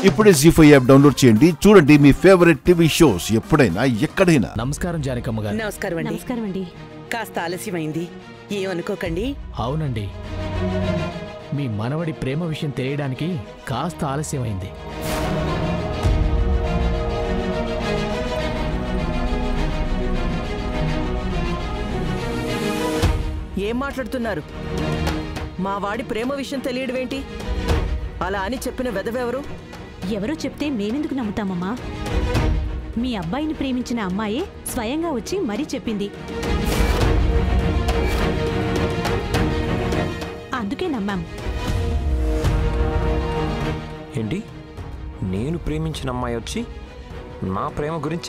ఇప్పుడే జీ5 app download చేయండి. చూడండి మీ ఫేవరెట్ టీవీ షోస్ ఎప్పుడైనా ఎక్కడైనా. నమస్కారం జానకమ్మ గారు. నమస్కారం అండి. కాస్త ఆలస్యమైంది, ఏమనుకోకండి. అవునండి, మీ మనవడి ప్రేమ విషయం తెలియడానికి కాస్త ఆలస్యమైంది. ఏం మాట్లాడుతున్నారు? మా వాడి ప్రేమ విషయం తెలియడమేంటి? అలా అని చెప్పిన వెదవెవరు? ఎవరో చెప్తే మేమెందుకు నమ్ముతామమ్మా? మీ అబ్బాయిని ప్రేమించిన అమ్మాయే స్వయంగా వచ్చి మరీ చెప్పింది. అందుకే నమ్మాం. ఏంటి, నేను ప్రేమించిన అమ్మాయి వచ్చి నా ప్రేమ గురించి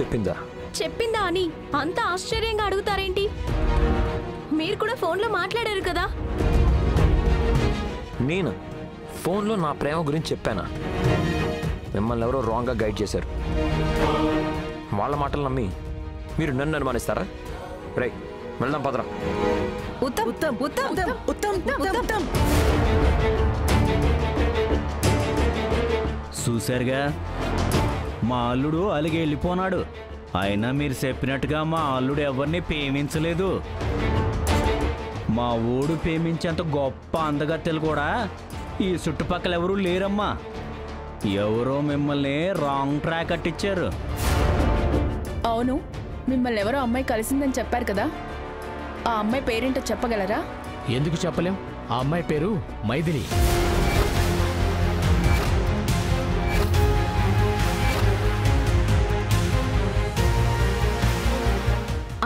చెప్పిందా అని అంత ఆశ్చర్యంగా అడుగుతారేంటి? మీరు కూడా ఫోన్లో మాట్లాడారు కదా. నేను ఫోన్లో నా ప్రేమ గురించి చెప్పానా? మిమ్మల్ని ఎవరో రాంగ్గా గైడ్ చేశారు. వాళ్ళ మాటలు నమ్మి మీరు నన్ను అనుమానిస్తారా? రై, వెళ్దాం పదరా. చూశారుగా, మా అల్లుడు అలిగి వెళ్ళిపోనాడు. అయినా మీరు చెప్పినట్టుగా మా అల్లుడు ఎవరిని ప్రేమించలేదు. మా ఊడు ప్రేమించేంత గొప్ప అందగత్తెలు కూడా ఈ చుట్టుపక్కల ఎవరూ లేరమ్మా. ఎవరో మిమ్మల్ని రాంగ్ ట్రాక్ కట్టించారు. అవును, మిమ్మల్ని ఎవరో అమ్మాయి కలిసిందని చెప్పారు కదా. ఆ అమ్మాయి పేరేంటో చెప్పగలరా? ఎందుకు చెప్పలేం? ఆ అమ్మాయి పేరు మైథిలి.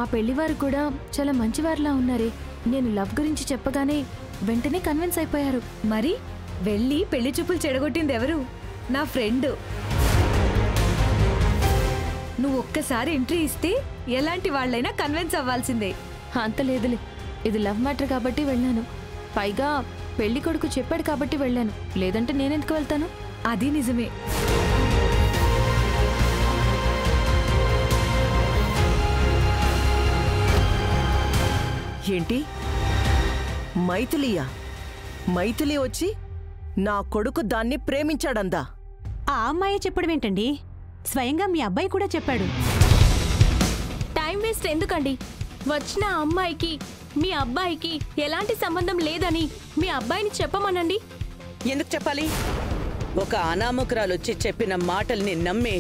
ఆ పెళ్లివారు కూడా చాలా మంచివారిలా ఉన్నారే. నేను లవ్ గురించి చెప్పగానే వెంటనే కన్విన్స్ అయిపోయారు. మరి వెళ్ళి పెళ్లి చూపులు చెడగొట్టింది ఎవరు? నా ఫ్రెండ్. నువ్వు ఒక్కసారి ఎంట్రీ ఇస్తే ఎలాంటి వాళ్ళైనా కన్విన్స్ అవ్వాల్సిందే. అంత లేదులే, ఇది లవ్ మ్యాటర్ కాబట్టి వెళ్ళాను. పైగా పెళ్లి కొడుకు చెప్పాడు కాబట్టి వెళ్ళాను. లేదంటే నేనెందుకు వెళ్తాను? అది నిజమే. ఏంటి, మైథిలియా? మైథిలి వచ్చి నా కొడుకు దాన్ని ప్రేమించాడందా? ఆ అమ్మాయే చెప్పడం ఏంటండి? స్వయంగా మీ అబ్బాయి కూడా చెప్పాడు. టైం వేస్ట్ ఎందుకండి? వచ్చిన అమ్మాయికి మీ అబ్బాయికి ఎలాంటి సంబంధం లేదని మీ అబ్బాయిని చెప్పమనండి. ఎందుకు చెప్పాలి? ఒక అనామకురాలొచ్చి చెప్పిన మాటల్ని నమ్మే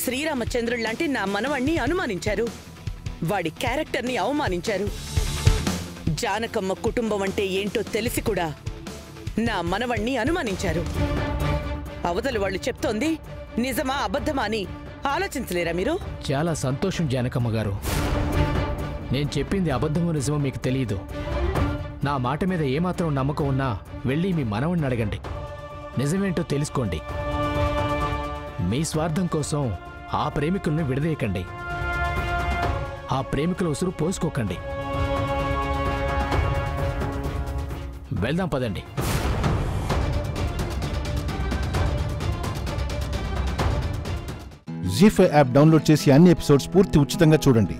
శ్రీరామచంద్రుడు లాంటి నా మనవణ్ణి అనుమానించారు. వాడి క్యారెక్టర్ని అవమానించారు. జానకమ్మ కుటుంబం అంటే ఏంటో తెలిసి కూడా నా మనవణ్ణి అనుమానించారు. అవతలి వాళ్ళు చెప్తోంది నిజమా అబద్ధమా అని ఆలోచించలేరా మీరు? చాలా సంతోషం జానకమ్మ గారు. నేను చెప్పింది అబద్ధమో నిజమో మీకు తెలియదు. నా మాట మీద ఏమాత్రం నమ్మకం ఉన్నా వెళ్ళి మీ మనవణ్ణి అడగండి. నిజమేంటో తెలుసుకోండి. మీ స్వార్థం కోసం ఆ ప్రేమికుల్ని విడదీయకండి. ఆ ప్రేమికుల ఉసురు పోసుకోకండి. వెళ్దాం పదండి. జీ5 యాప్ డౌన్లోడ్ చేసి అన్ని ఎపిసోడ్స్ పూర్తి ఉచితంగా చూడండి.